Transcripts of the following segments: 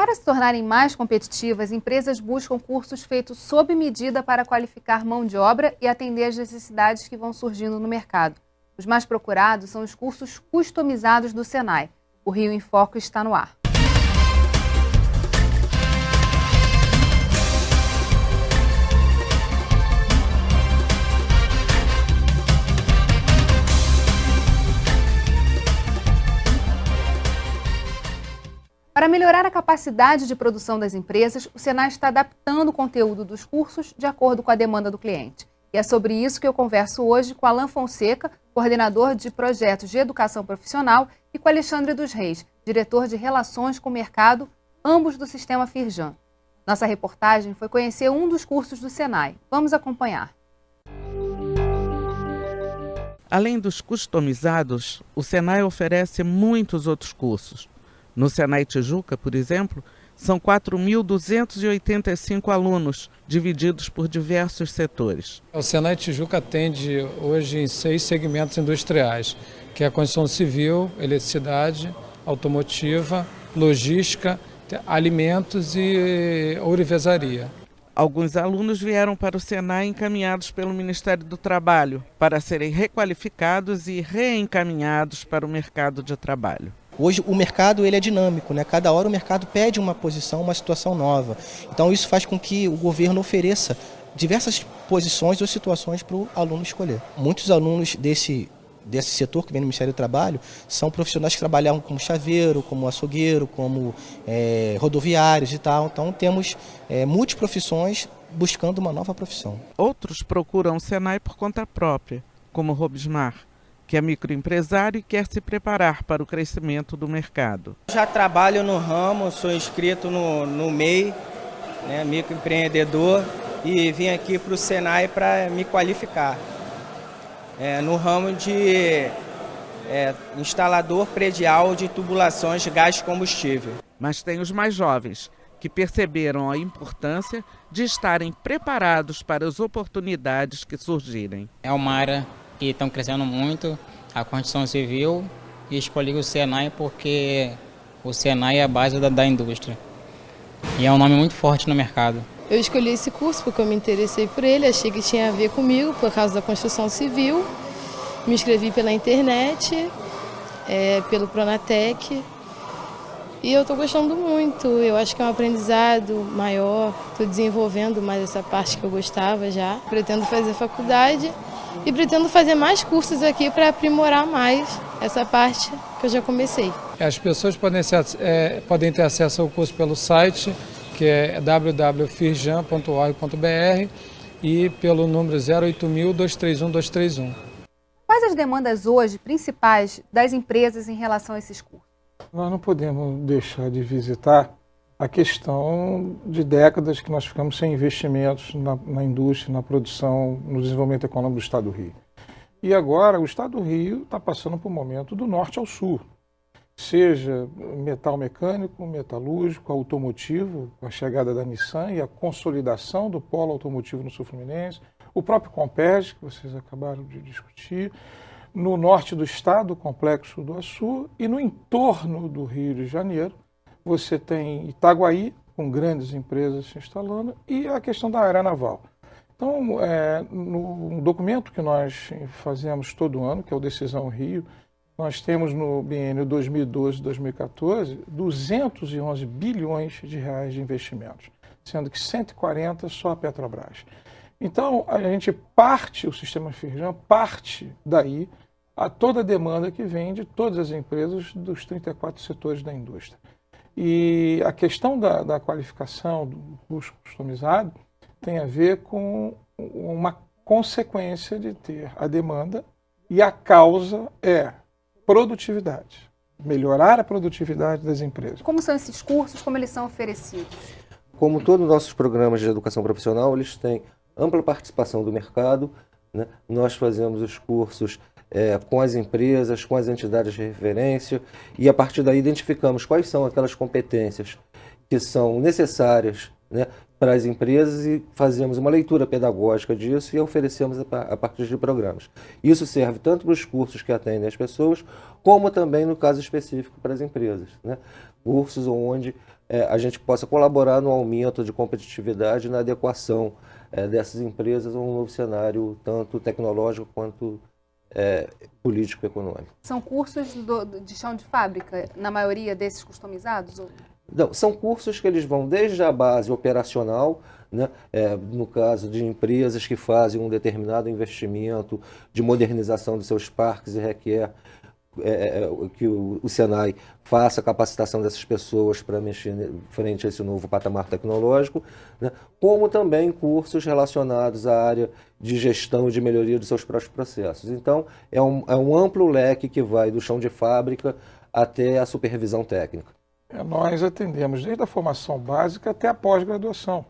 Para se tornarem mais competitivas, empresas buscam cursos feitos sob medida para qualificar mão de obra e atender às necessidades que vão surgindo no mercado. Os mais procurados são os cursos customizados do Senai. O Rio em Foco está no ar. Para melhorar a capacidade de produção das empresas, o Senai está adaptando o conteúdo dos cursos de acordo com a demanda do cliente. E é sobre isso que eu converso hoje com Alan Fonseca, coordenador de projetos de educação profissional, e com Alexandre dos Reis, diretor de relações com o mercado, ambos do Sistema Firjan. Nossa reportagem foi conhecer um dos cursos do Senai. Vamos acompanhar. Além dos customizados, o Senai oferece muitos outros cursos. No Senai Tijuca, por exemplo, são 4.285 alunos, divididos por diversos setores. O Senai Tijuca atende hoje em 6 segmentos industriais, que é a construção civil, eletricidade, automotiva, logística, alimentos e ourivesaria. Alguns alunos vieram para o Senai encaminhados pelo Ministério do Trabalho, para serem requalificados e reencaminhados para o mercado de trabalho. Hoje o mercado ele é dinâmico, né? Cada hora o mercado pede uma posição, uma situação nova. Então isso faz com que o governo ofereça diversas posições ou situações para o aluno escolher. Muitos alunos desse setor que vem no Ministério do Trabalho são profissionais que trabalham como chaveiro, como açougueiro, como rodoviários e tal. Então temos multiprofissões buscando uma nova profissão. Outros procuram o Senai por conta própria, como Robismar, que é microempresário e quer se preparar para o crescimento do mercado. Já trabalho no ramo, sou inscrito no MEI, né, microempreendedor, e vim aqui para o Senai para me qualificar. No ramo de instalador predial de tubulações de gás de combustível. Mas tem os mais jovens, que perceberam a importância de estarem preparados para as oportunidades que surgirem. É uma área que estão crescendo muito, a construção civil, e escolhi o Senai porque o Senai é a base da indústria. E é um nome muito forte no mercado. Eu escolhi esse curso porque eu me interessei por ele, achei que tinha a ver comigo por causa da construção civil. Me inscrevi pela internet, pelo Pronatec, e eu estou gostando muito. Eu acho que é um aprendizado maior, estou desenvolvendo mais essa parte que eu gostava já. Pretendo fazer faculdade e pretendo fazer mais cursos aqui para aprimorar mais essa parte que eu já comecei. As pessoas podem ter acesso ao curso pelo site, que é www.firjan.org.br, e pelo número 08.231.231. Quais as demandas hoje principais das empresas em relação a esses cursos? Nós não podemos deixar de visitar a questão de décadas que nós ficamos sem investimentos na indústria, na produção, no desenvolvimento econômico do Estado do Rio. E agora o Estado do Rio está passando por um momento do norte ao sul, seja metal mecânico, metalúrgico, automotivo, com a chegada da Nissan e a consolidação do polo automotivo no sul fluminense, o próprio Compeg, que vocês acabaram de discutir, no norte do estado, o Complexo do Açu, e no entorno do Rio de Janeiro, você tem Itaguaí, com grandes empresas se instalando, e a questão da área naval. Então, no documento que nós fazemos todo ano, que é o Decisão Rio, nós temos no biênio 2012-2014 211 bilhões de reais de investimentos, sendo que 140 só a Petrobras. Então, a gente parte, o Sistema Firjan parte daí a toda a demanda que vem de todas as empresas dos 34 setores da indústria. E a questão da qualificação do curso customizado tem a ver com uma consequência de ter a demanda, e a causa é produtividade, melhorar a produtividade das empresas. Como são esses cursos, como eles são oferecidos? Como todos os nossos programas de educação profissional, eles têm ampla participação do mercado, né? Nós fazemos os cursos com as empresas, com as entidades de referência, e a partir daí identificamos quais são aquelas competências que são necessárias, né, para as empresas, e fazemos uma leitura pedagógica disso e oferecemos a partir de programas. Isso serve tanto para os cursos que atendem as pessoas, como também no caso específico para as empresas, né? Cursos onde a gente possa colaborar no aumento de competitividade e na adequação dessas empresas a um novo cenário, tanto tecnológico quanto político e econômico. São cursos de chão de fábrica, na maioria desses customizados? Não, são cursos que eles vão desde a base operacional, né, no caso de empresas que fazem um determinado investimento de modernização dos seus parques e requer que o Senai faça a capacitação dessas pessoas para mexer frente a esse novo patamar tecnológico, né, como também cursos relacionados à área de gestão e de melhoria dos seus próprios processos. Então, é um amplo leque que vai do chão de fábrica até a supervisão técnica. Nós atendemos desde a formação básica até a pós-graduação.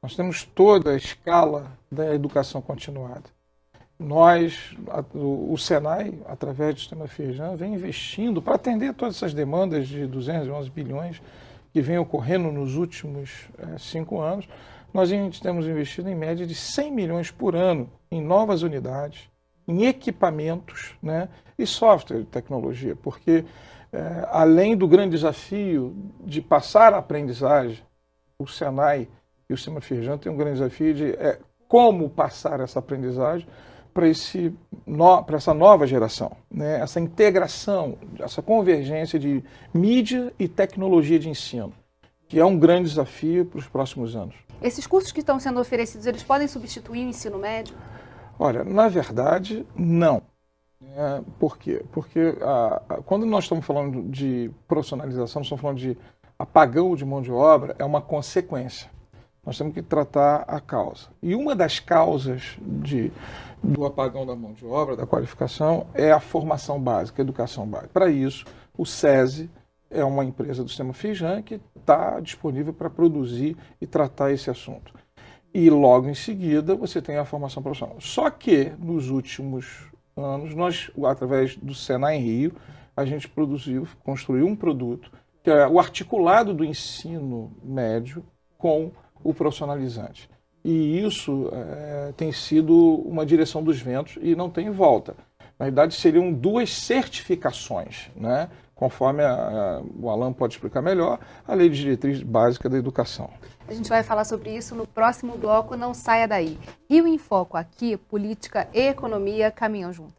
Nós temos toda a escala da educação continuada. O Senai, através do Sistema Firjan, vem investindo para atender todas essas demandas de 211 bilhões que vem ocorrendo nos últimos 5 anos. Nós temos investido em média de 100 milhões por ano em novas unidades, em equipamentos, né, e software de tecnologia, porque além do grande desafio de passar a aprendizagem, o Senai e o Sistema Firjan têm um grande desafio de como passar essa aprendizagem para essa nova geração, né? Essa integração, essa convergência de mídia e tecnologia de ensino, que é um grande desafio para os próximos anos. Esses cursos que estão sendo oferecidos, eles podem substituir o ensino médio? Olha, na verdade, não. Por quê? Porque quando nós estamos falando de profissionalização, nós estamos falando de apagão de mão de obra, é uma consequência. Nós temos que tratar a causa. E uma das causas do apagão da mão de obra, da qualificação, é a formação básica, a educação básica. Para isso, o SESI é uma empresa do Sistema Firjan que está disponível para produzir e tratar esse assunto. E logo em seguida você tem a formação profissional. Só que nos últimos anos, nós, através do Senai em Rio, a gente construiu um produto que é o articulado do ensino médio com o profissionalizante. E isso tem sido uma direção dos ventos e não tem volta. Na verdade, seriam 2 certificações, né? Conforme o Alan pode explicar melhor, a Lei de Diretriz Básica da Educação. A gente vai falar sobre isso no próximo bloco, não saia daí. Rio em Foco aqui, política e economia caminham juntas.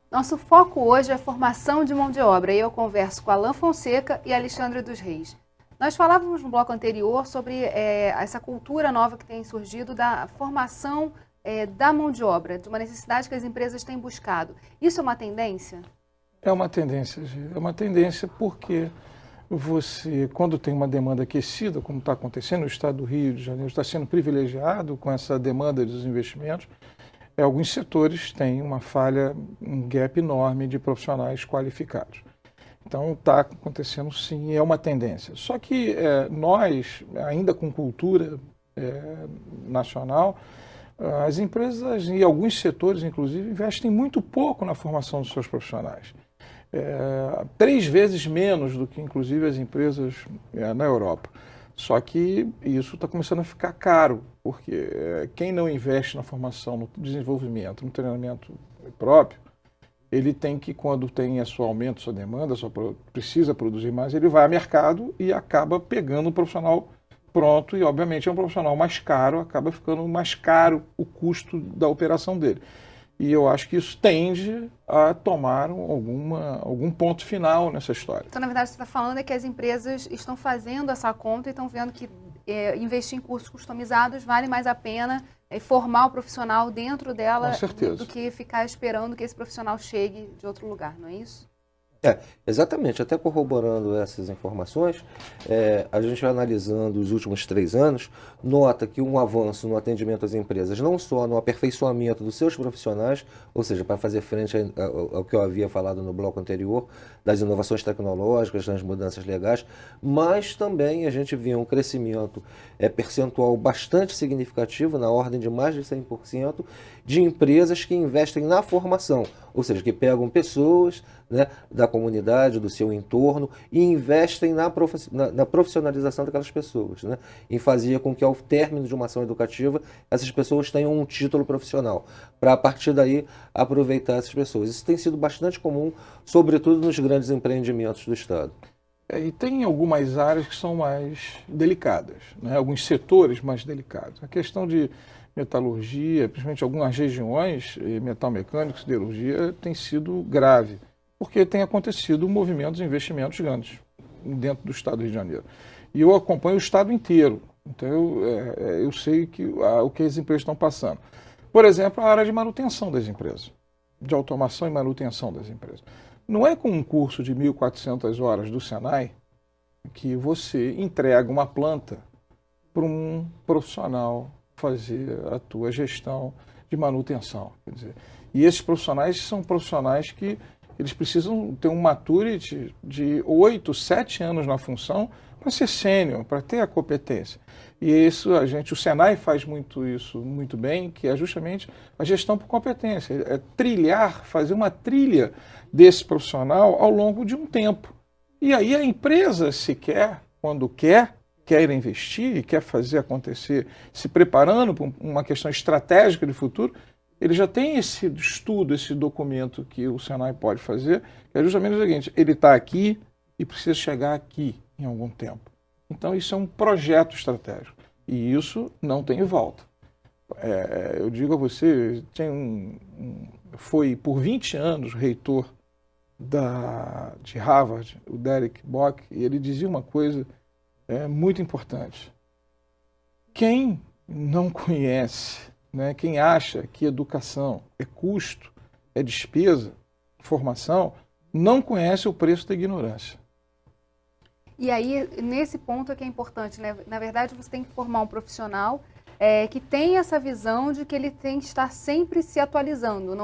Nosso foco hoje é a formação de mão de obra e eu converso com Alan Fonseca e Alexandre dos Reis. Nós falávamos no bloco anterior sobre essa cultura nova que tem surgido da formação da mão de obra, de uma necessidade que as empresas têm buscado. Isso é uma tendência? É uma tendência, Gê. É uma tendência porque você, quando tem uma demanda aquecida, como está acontecendo, o Estado do Rio de Janeiro está sendo privilegiado com essa demanda dos investimentos, alguns setores têm uma falha, um gap enorme de profissionais qualificados. Então está acontecendo sim, é uma tendência. Só que nós, ainda com cultura nacional, as empresas e alguns setores, inclusive, investem muito pouco na formação dos seus profissionais. 3 vezes menos do que, inclusive, as empresas na Europa. Só que isso está começando a ficar caro, porque quem não investe na formação, no desenvolvimento, no treinamento próprio, ele tem que, quando tem seu aumento, sua demanda, precisa produzir mais, ele vai ao mercado e acaba pegando um profissional pronto e, obviamente, é um profissional mais caro, acaba ficando mais caro o custo da operação dele. E eu acho que isso tende a tomar algum ponto final nessa história. Então, na verdade, você está falando que as empresas estão fazendo essa conta e estão vendo que investir em cursos customizados vale mais a pena formar o profissional dentro dela do que ficar esperando que esse profissional chegue de outro lugar, não é isso? Exatamente. Até corroborando essas informações, a gente analisando os últimos 3 anos, nota que um avanço no atendimento às empresas, não só no aperfeiçoamento dos seus profissionais, ou seja, para fazer frente ao que eu havia falado no bloco anterior, das inovações tecnológicas, das mudanças legais, mas também a gente vê um crescimento percentual bastante significativo, na ordem de mais de 100%, de empresas que investem na formação, ou seja, que pegam pessoas, né, da comunidade, do seu entorno e investem na profissionalização daquelas pessoas, né, em fazer com que ao término de uma ação educativa essas pessoas tenham um título profissional, para a partir daí aproveitar essas pessoas. Isso tem sido bastante comum, sobretudo nos grandes empreendimentos do Estado. E tem algumas áreas que são mais delicadas, né, alguns setores mais delicados. A questão de metalurgia, principalmente algumas regiões, metal mecânico, siderurgia, tem sido grave, porque tem acontecido movimentos de investimentos grandes dentro do Estado do Rio de Janeiro. E eu acompanho o Estado inteiro, então eu sei o que as empresas estão passando. Por exemplo, a área de manutenção das empresas, de automação e manutenção das empresas. Não é com um curso de 1.400 horas do Senai que você entrega uma planta para um profissional fazer a tua gestão de manutenção. Quer dizer, e esses profissionais são profissionais que eles precisam ter um maturity de 8, 7 anos na função para ser sênior, para ter a competência. E isso o Senai faz isso muito bem, que é justamente a gestão por competência, é fazer uma trilha desse profissional ao longo de um tempo. E aí a empresa, se quer, quando quer investir e quer fazer acontecer, se preparando para uma questão estratégica de futuro, ele já tem esse estudo, esse documento que o Senai pode fazer, que é justamente o seguinte: ele está aqui e precisa chegar aqui em algum tempo. Então isso é um projeto estratégico e isso não tem volta. Eu digo a você, foi por 20 anos reitor de Harvard, o Derek Bock, e ele dizia uma coisa muito importante. Quem não conhece, né, quem acha que educação é custo, é despesa, formação, não conhece o preço da ignorância. E aí, nesse ponto é que é importante, né? Na verdade, você tem que formar um profissional que tem essa visão de que ele tem que estar sempre se atualizando.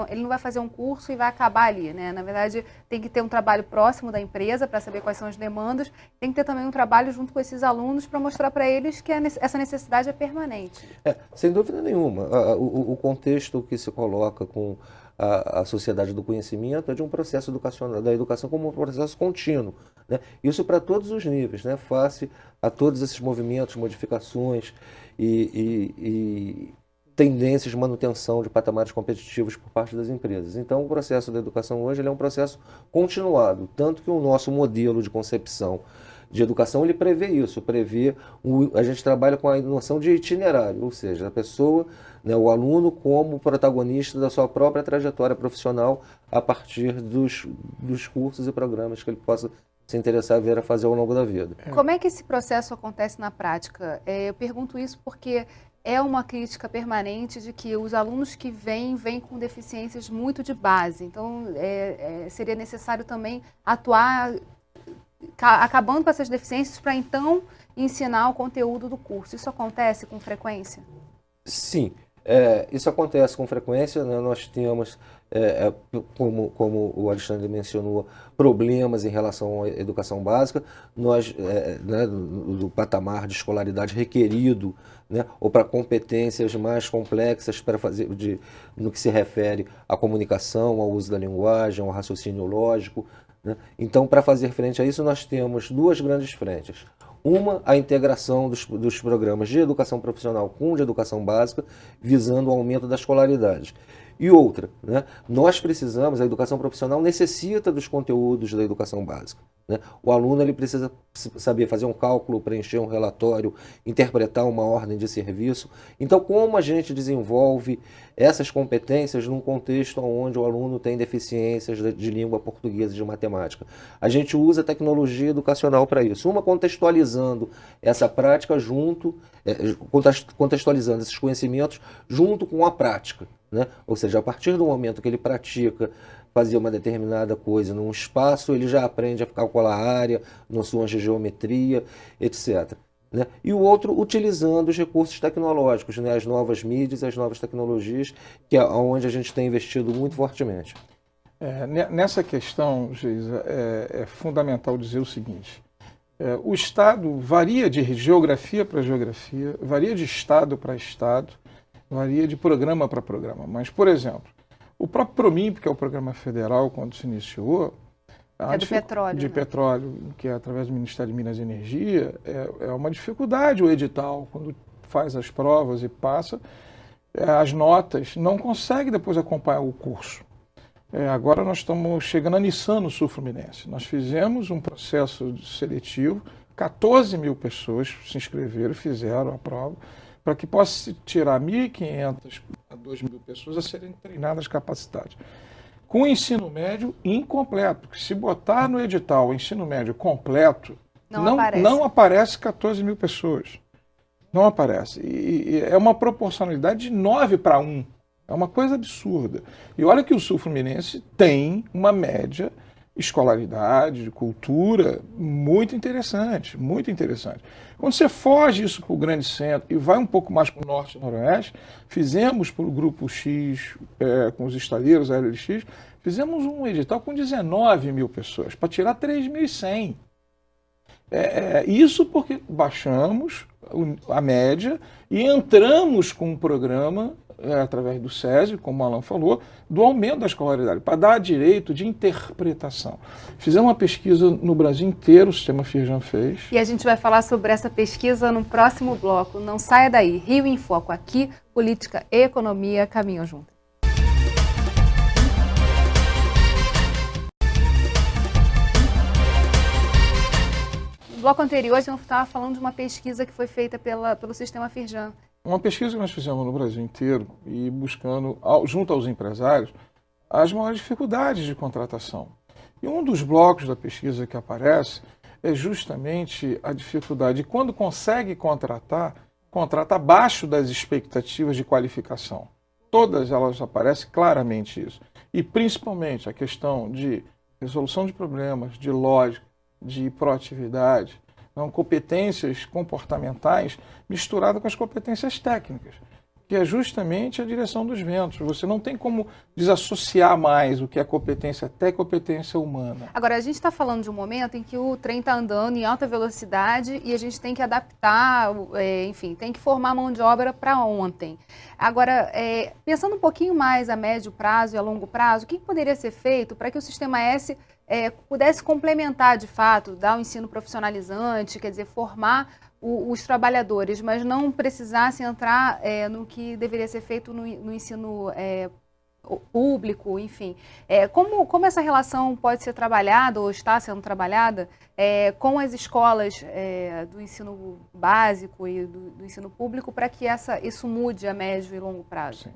Ele não vai fazer um curso e vai acabar ali, né? Na verdade, tem que ter um trabalho próximo da empresa para saber quais são as demandas. Tem que ter também um trabalho junto com esses alunos para mostrar para eles que essa necessidade é permanente. Sem dúvida nenhuma. O contexto que se coloca com a sociedade do conhecimento é de um processo educacional, da educação como um processo contínuo, né? Isso para todos os níveis, né? Face a todos esses movimentos, modificações e tendências de manutenção de patamares competitivos por parte das empresas. Então, o processo da educação hoje ele é um processo continuado, tanto que o nosso modelo de concepção de educação ele prevê isso, a gente trabalha com a noção de itinerário, ou seja, a pessoa, né, o aluno como protagonista da sua própria trajetória profissional a partir dos cursos e programas que ele possa se interessar vir a fazer ao longo da vida. Como é que esse processo acontece na prática? Eu pergunto isso porque é uma crítica permanente de que os alunos que vêm com deficiências muito de base. Então, seria necessário também atuar acabando com essas deficiências para então ensinar o conteúdo do curso. Isso acontece com frequência? Sim, isso acontece com frequência, né? Nós temos, como o Alexandre mencionou, problemas em relação à educação básica, né, do patamar de escolaridade requerido, né, ou para competências mais complexas para fazer no que se refere à comunicação, ao uso da linguagem, ao raciocínio lógico, né? Então, para fazer frente a isso, nós temos duas grandes frentes. Uma, a integração dos programas de educação profissional com de educação básica, visando o aumento da escolaridade. E outra, né, a educação profissional necessita dos conteúdos da educação básica, né? O aluno ele precisa saber fazer um cálculo, preencher um relatório, interpretar uma ordem de serviço. Então, como a gente desenvolve essas competências num contexto onde o aluno tem deficiências de língua portuguesa e de matemática? A gente usa a tecnologia educacional para isso. Uma contextualizando essa prática contextualizando esses conhecimentos junto com a prática, né? Ou seja, a partir do momento que ele pratica fazer uma determinada coisa num espaço, ele já aprende a calcular a área, noções de geometria, etc. Né? E o outro, utilizando os recursos tecnológicos, né? As novas mídias, as novas tecnologias, que é onde a gente tem investido muito fortemente. Nessa questão, Geisa, é fundamental dizer o seguinte: o Estado varia de geografia para geografia, varia de Estado para Estado, varia de programa para programa. Mas, por exemplo, O próprio PROMIMP, que é o programa federal, quando se iniciou, É do petróleo. de petróleo, que é através do Ministério de Minas e Energia, é uma dificuldade o edital, quando faz as provas e passa, as notas, não consegue depois acompanhar o curso. Agora nós estamos chegando a Nissan no Sul Fluminense. Nós fizemos um processo seletivo, 14 mil pessoas se inscreveram, fizeram a prova, para que possa se tirar 1.500 a 2.000 pessoas a serem treinadas, capacitadas. Com o ensino médio incompleto, porque se botar no edital o ensino médio completo, não aparece 14 mil pessoas. Não aparece. E é uma proporcionalidade de 9 para 1. É uma coisa absurda. E olha que o Sul Fluminense tem uma média escolaridade, de cultura muito interessante, muito interessante. Quando você foge isso para o grande centro e vai um pouco mais para o norte e noroeste, fizemos para o Grupo X, com os estaleiros, a LLX, fizemos um edital com 19 mil pessoas, para tirar 3.100. Isso porque baixamos a média e entramos com um programa, através do SESI, como o Alan falou, do aumento da escolaridade, para dar direito de interpretação. Fizemos uma pesquisa no Brasil inteiro, o Sistema Firjan fez. E a gente vai falar sobre essa pesquisa no próximo bloco. Não saia daí. Rio em Foco aqui, política e economia caminham juntos. No bloco anterior, a gente estava falando de uma pesquisa que foi feita pelo Sistema Firjan. Uma pesquisa que nós fizemos no Brasil inteiro e buscando, junto aos empresários, as maiores dificuldades de contratação. E um dos blocos da pesquisa que aparece é justamente a dificuldade de, quando consegue contratar, contrata abaixo das expectativas de qualificação. Todas elas aparecem claramente isso. E principalmente a questão de resolução de problemas, de lógica, de proatividade, competências comportamentais misturadas com as competências técnicas, que é justamente a direção dos ventos. Você não tem como desassociar mais o que é competência técnica e competência humana. Agora, a gente está falando de um momento em que o trem está andando em alta velocidade e a gente tem que adaptar, enfim, tem que formar mão de obra para ontem. Agora, pensando um pouquinho mais a médio prazo e a longo prazo, o que poderia ser feito para que o Sistema S pudesse complementar, de fato, dar um ensino profissionalizante, quer dizer, formar os trabalhadores, mas não precisasse entrar no que deveria ser feito no ensino público, enfim. Como essa relação pode ser trabalhada, ou está sendo trabalhada, com as escolas do ensino básico e do ensino público, para que isso mude a médio e longo prazo? Sim.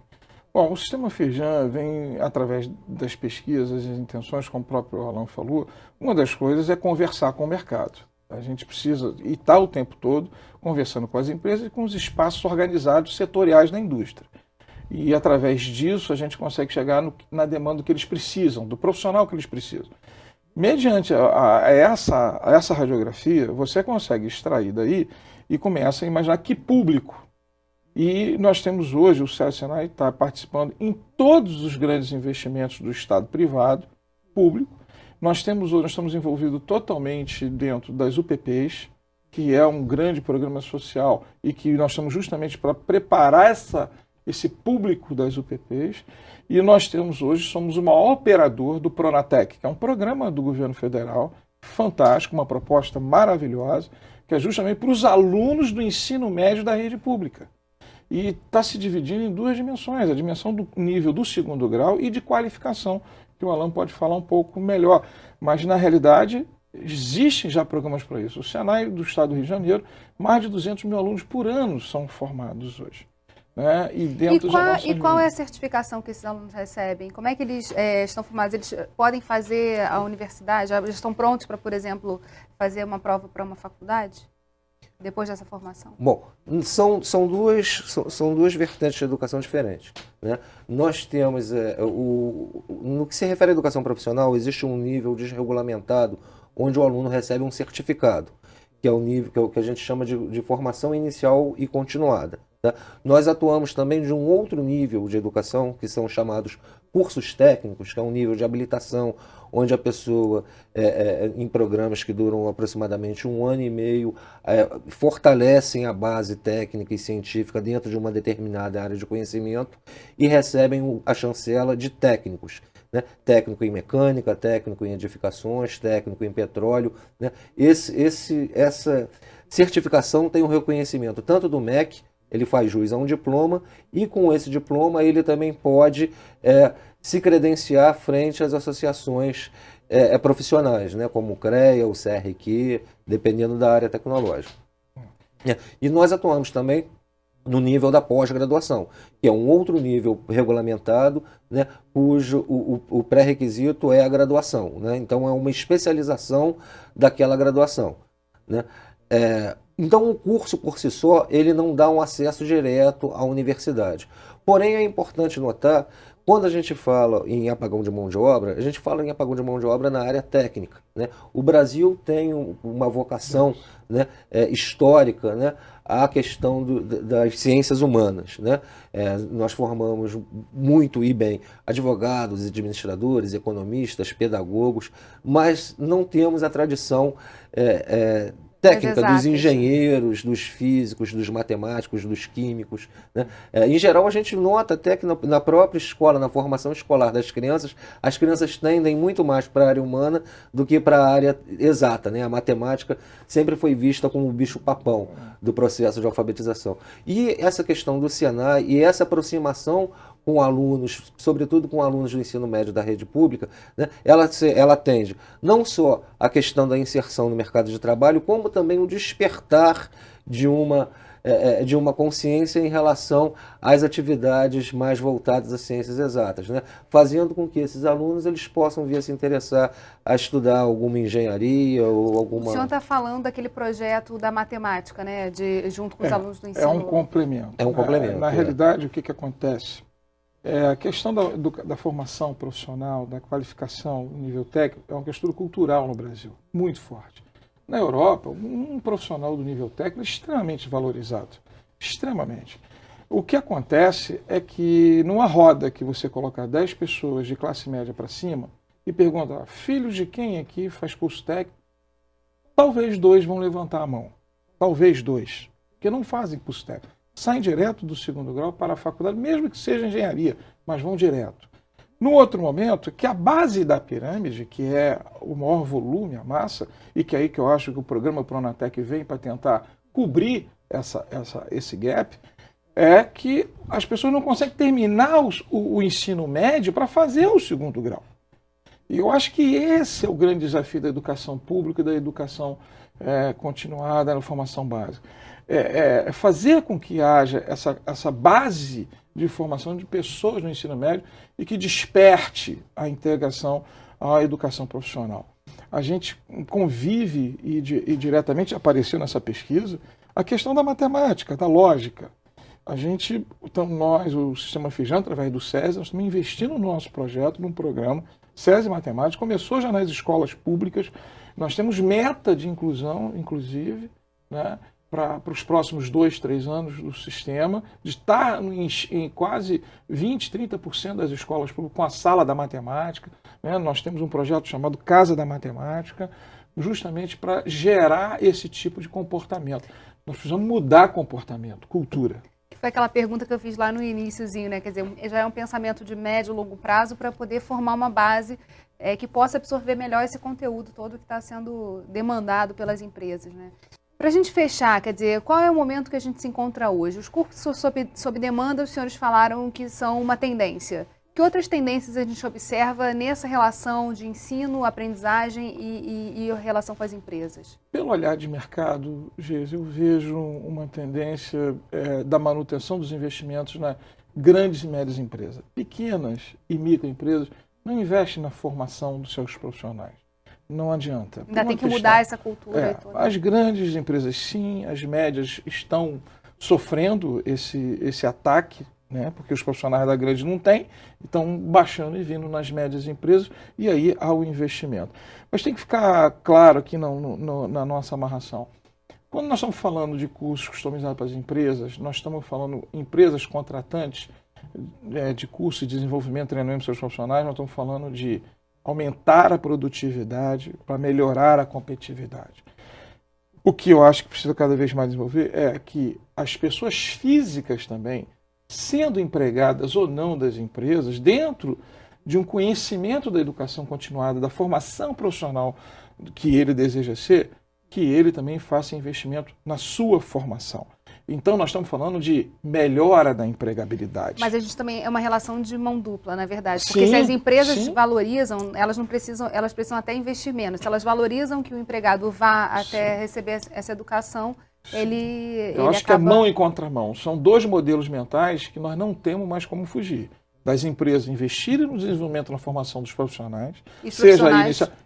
Bom, o Sistema Firjan vem, através das pesquisas e intenções, como o próprio Alan falou, uma das coisas é conversar com o mercado. A gente precisa, e está o tempo todo, conversando com as empresas e com os espaços organizados setoriais da indústria. E, através disso, a gente consegue chegar na demanda que eles precisam, do profissional que eles precisam. Mediante essa radiografia, você consegue extrair daí e começa a imaginar que público. E nós temos hoje, o SESI-Senai está participando em todos os grandes investimentos do Estado privado, público. Nós estamos envolvidos totalmente dentro das UPPs, que é um grande programa social e que nós estamos justamente para preparar esse público das UPPs. E nós somos o maior operador do Pronatec, que é um programa do governo federal, fantástico, uma proposta maravilhosa, que é justamente para os alunos do ensino médio da rede pública. E está se dividindo em duas dimensões, a dimensão do nível do segundo grau e de qualificação, que o Alan pode falar um pouco melhor. Mas, na realidade, existem já programas para isso. O Senai do Estado do Rio de Janeiro, mais de 200 mil alunos por ano são formados hoje. Né? E qual é a certificação que esses alunos recebem? Como é que eles estão formados? Eles podem fazer a universidade? Já estão prontos para, por exemplo, fazer uma prova para uma faculdade? Depois dessa formação? Bom, são duas vertentes de educação diferentes. Né? Nós temos, no que se refere à educação profissional, existe um nível desregulamentado onde o aluno recebe um certificado, que é o nível que é o que a gente chama de formação inicial e continuada. Tá? Nós atuamos também de um outro nível de educação, que são chamados cursos técnicos, que é um nível de habilitação, onde a pessoa, em programas que duram aproximadamente 1 ano e meio, fortalecem a base técnica e científica dentro de uma determinada área de conhecimento e recebem a chancela de técnicos. Né? Técnico em mecânica, técnico em edificações, técnico em petróleo. Né? Essa certificação tem um reconhecimento tanto do MEC, ele faz jus a um diploma, e com esse diploma ele também pode se credenciar frente às associações profissionais, né? Como o CREA, o CRQ, dependendo da área tecnológica. E nós atuamos também no nível da pós-graduação, que é um outro nível regulamentado, né, cujo o pré-requisito é a graduação. Né? Então, é uma especialização daquela graduação. Né? Então, o curso, por si só, ele não dá um acesso direto à universidade. Porém, é importante notar, quando a gente fala em apagão de mão de obra, a gente fala em apagão de mão de obra na área técnica. Né? O Brasil tem uma vocação, né, histórica, né, à questão das ciências humanas. Né? Nós formamos muito e bem advogados, administradores, economistas, pedagogos, mas não temos a tradição técnica dos engenheiros, dos físicos, dos matemáticos, dos químicos. Né? Em geral, a gente nota até que na própria escola, na formação escolar das crianças, as crianças tendem muito mais para a área humana do que para a área exata. Né? A matemática sempre foi vista como o bicho-papão do processo de alfabetização. E essa questão do Senai e essa aproximação com alunos, sobretudo com alunos do ensino médio da rede pública, né, ela atende não só a questão da inserção no mercado de trabalho, como também o despertar de uma consciência em relação às atividades mais voltadas às ciências exatas, né, fazendo com que esses alunos eles possam vir a se interessar a estudar alguma engenharia ou alguma... O senhor está falando daquele projeto da matemática, né, junto com os alunos do ensino... É um complemento. É um complemento. Na realidade, o que acontece? A questão da formação profissional, da qualificação no nível técnico, é uma questão cultural no Brasil, muito forte. Na Europa, um profissional do nível técnico é extremamente valorizado, extremamente. O que acontece é que numa roda que você colocar 10 pessoas de classe média para cima e pergunta, filhos de quem aqui faz curso técnico? Talvez 2 vão levantar a mão, talvez 2, porque não fazem curso técnico. Saem direto do 2º grau para a faculdade, mesmo que seja engenharia, mas vão direto. No outro momento, que a base da pirâmide, que é o maior volume, a massa, e que é aí que eu acho que o programa Pronatec vem para tentar cobrir esse gap, é que as pessoas não conseguem terminar o ensino médio para fazer o 2º grau. E eu acho que esse é o grande desafio da educação pública e da educação continuada na formação básica. Fazer com que haja essa base de formação de pessoas no ensino médio e que desperte a integração à educação profissional. A gente convive e diretamente apareceu nessa pesquisa a questão da matemática, da lógica. Nós, o Sistema Fijan, através do SESI, nós estamos investindo no nosso projeto, num programa SESI Matemática, começou já nas escolas públicas, nós temos meta de inclusão, inclusive, né, para os próximos 2, 3 anos do sistema, de estar em quase 20, 30% das escolas públicas com a sala da matemática. Né? Nós temos um projeto chamado Casa da Matemática, justamente para gerar esse tipo de comportamento. Nós precisamos mudar comportamento, cultura. Foi aquela pergunta que eu fiz lá no iniciozinho, né? Quer dizer, já é um pensamento de médio e longo prazo para poder formar uma base que possa absorver melhor esse conteúdo todo que está sendo demandado pelas empresas, né? Para a gente fechar, quer dizer, qual é o momento que a gente se encontra hoje? Os cursos sob demanda, os senhores falaram que são uma tendência. Que outras tendências a gente observa nessa relação de ensino, aprendizagem e relação com as empresas? Pelo olhar de mercado, Geis, eu vejo uma tendência da manutenção dos investimentos nas grandes e médias empresas. Pequenas e microempresas não investem na formação dos seus profissionais. Não adianta. Ainda tem que mudar essa cultura. As grandes empresas sim, as médias estão sofrendo esse ataque, né, porque os profissionais da grande não têm, estão baixando e vindo nas médias empresas, e aí há o investimento. Mas tem que ficar claro aqui na nossa amarração. Quando nós estamos falando de cursos customizados para as empresas, nós estamos falando empresas contratantes de curso de desenvolvimento e treinamento dos seus profissionais, nós estamos falando de aumentar a produtividade para melhorar a competitividade. O que eu acho que precisa cada vez mais desenvolver é que as pessoas físicas também, sendo empregadas ou não das empresas, dentro de um conhecimento da educação continuada, da formação profissional que ele deseja ser, que ele também faça investimento na sua formação. Então, nós estamos falando de melhora da empregabilidade. Mas a gente também é uma relação de mão dupla, na verdade. Porque Sim, se as empresas sim. valorizam, elas precisam até investir menos. Se elas valorizam que o empregado vá até receber essa educação, Eu acho que é mão e contramão. São dois modelos mentais que nós não temos mais como fugir. Das empresas investirem no desenvolvimento e na formação dos profissionais,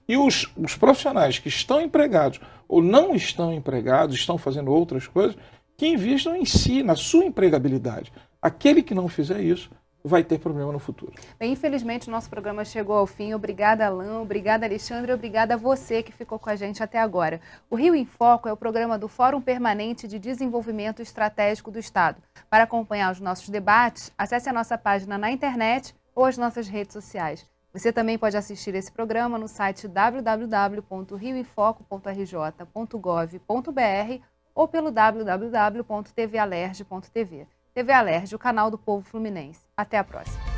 e os profissionais que estão empregados ou não estão empregados, estão fazendo outras coisas, que investam em si, na sua empregabilidade. Aquele que não fizer isso vai ter problema no futuro. Bem, infelizmente, o nosso programa chegou ao fim. Obrigada, Alain. Obrigada, Alexandre. Obrigada a você que ficou com a gente até agora. O Rio em Foco é o programa do Fórum Permanente de Desenvolvimento Estratégico do Estado. Para acompanhar os nossos debates, acesse a nossa página na internet ou as nossas redes sociais. Você também pode assistir esse programa no site www.rioemfoco.rj.gov.br ou pelo www.tvalerj.tv. TV Alerj, o canal do povo fluminense. Até a próxima.